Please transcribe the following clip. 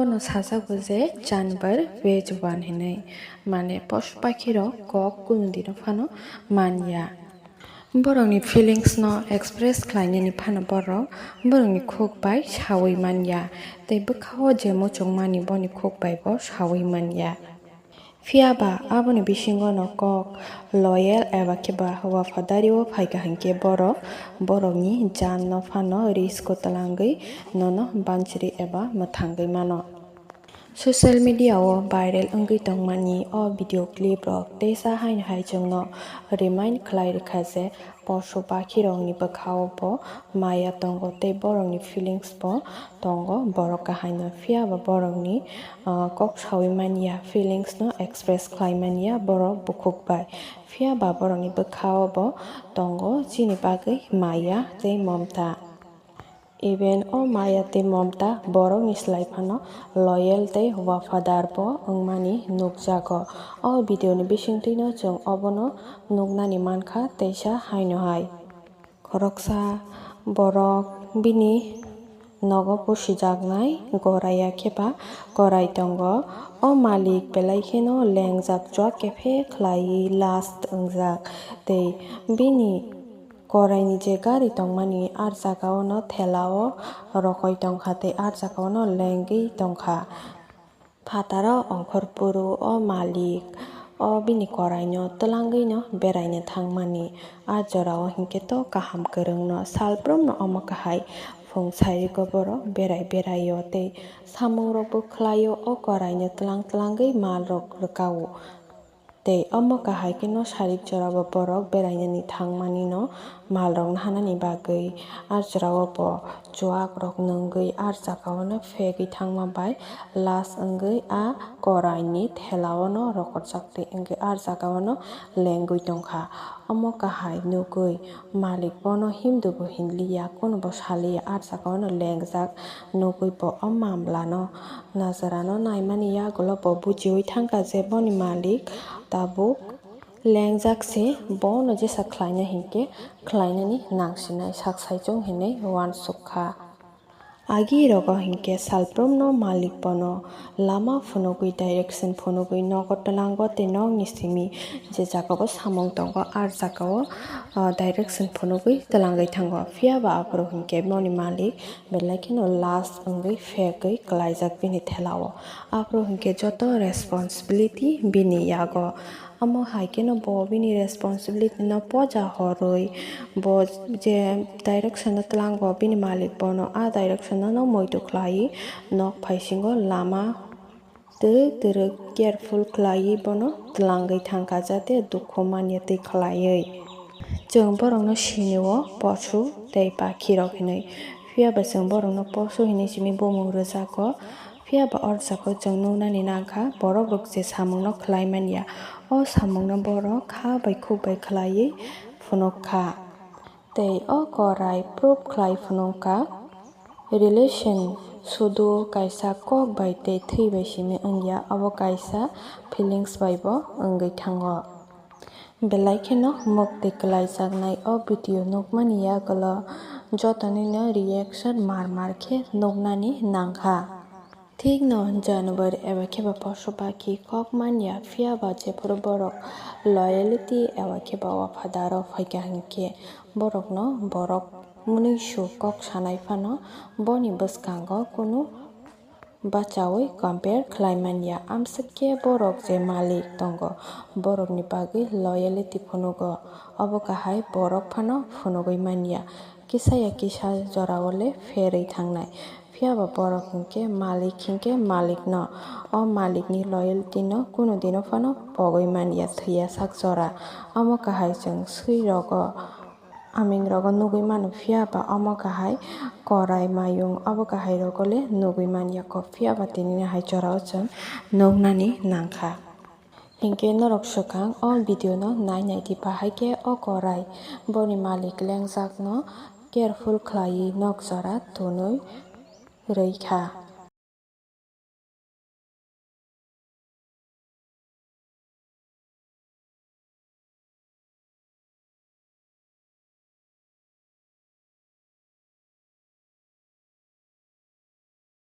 abono sajago je janbar bejuban hinui mane posh pakhiro kok kunudino phano manya. Borokni feelings no express khlainani phano borokni khuk bai sawi manya tei bwkhao je muchungmani boni khuk bai bo sawi manya. Phiaba aboni bisingo no kok loyal eba kheba wafadario phaika hinkhe borokni jaan no phano risk ko twlangui nono banchiri eba mwthangui mano. Social media o viral wngui tongmani o video clip rok teisa haino chong no remind khlai rwkha je posho pakhi rokni bwkhao bo maya tongo tei borokni feelings bo tongo borok kahai no. Phiaba borokni kok sawi manya feelings no express khlai manya borok bukhuk bai. Phiaba borokni bwkhao bo tongo chini bagui maya tei momta. Even o maya tei momta borokni slai phano loyal tei wafadar bo wngmani nukjago. O video ni bisingtwi no chong obono nugnani mankha teisa haino hai. Khoroksa borok bini nogo pusijaknai goraya kheba korai tongo. O Malik belai kheno lengjak chwak kefe khlaiui last wngjak tei bini korai ni je gari tongmani ar jagao no thelao rokoi tongkha tei ar jagao no lengui tongkha. Fataro ongkhor puru o Malik o bini korai no twlangui no beraina thangmani ar jorao hinkhe to kaham kwrwng no salbrum no omo kahai phung sairwko borok berai o tei samung rok bo khlaio o korai no twlangui mal rok rwkao. Tei omo kahai khe no sarik jora bo borok berainani thangmani no mal rok nahanani bagui ar jorao bo chwak rok nwngui ar jagao no fegui thangma bai last wngui a korai ni thelao no rokorjak tei wngui ar jagao no lengui tongkha. Omo kahai nugui Malik bono Hindu bo hinliya kuno bo saliya ar jagao no lengjak nugui bo o mamla no najara no naimani yagulo bo bujiui thangkha je boni Malik tabuk lengjak se bono jesa khlaina hinkhe khlainani nangsinai sak saichung hinui uansukha. Agi rogo hinkhe salbrum no Malik bono lama phunugui direction phunugui nogo tlango tei nogni simi je jagao samung tongo ar jagao direction phunugui twlangui thango. Phiaba afuru hinkhe boni Malik belai kheno last wngui fegui klaijak bini thelao. Afuru hinkhe joto responsibility bini yago. Omo hai kheno bo bini responsibility no poja horui bo je direction no tlango bini Malik bono a direction no moito khlaiui nog paisingo lama twrwk careful khlaiui bono twlangui thangkha jate dukhu manya twi khlaiui. Chong borok no sini o posho tei pakhi rok hinui. Phiaba chong borok no posho hinui simi bumung rwjago. Phiaba o jaga chong nugnani nangkha borok rok je samung no khlai manya o samung no borok kha bai khuk bai khlaiui phunukha. Tei o korai proof khlai phunukha relation sudu kaisa kok bai tei thwi bai simi wngya abo kaisa feelings bai bo wngui thango. Belai kheno mukti klaijaknai o video nukmani yagulo jotono no reaction mar khe nugnani nangkha. Thik no January eba kheba posho pakhi kok manya phiaba jephru borok loyalty eba kheba wafadaro phaikha hinkhe borok no borok munuisu kok sanai phano boni bwskango kunu bachaui compare khlai manya. Amsukhe borok je Malik tongo borokni bagui loyalty phunugo obo kahai borok phano phunugui manya kisaya kisa jorao le ferui thangnai. Phiaba borok hinkhe Malik no o Malik ni loyalty no kunudino phano pogui manya thwiya sak jora. Omo kahai chong sui rogo aming rogo nugui mano. Phiaba omo kahai korai mayung abo kahai rogo le nugui manya ko phiaba tini hai jorao chong nugnani nangkha. Hinkhe norok swkang o video no nainai bahaikhe o korai boni Malik lengjak no careful khlaiui nok jora tunui rwikha.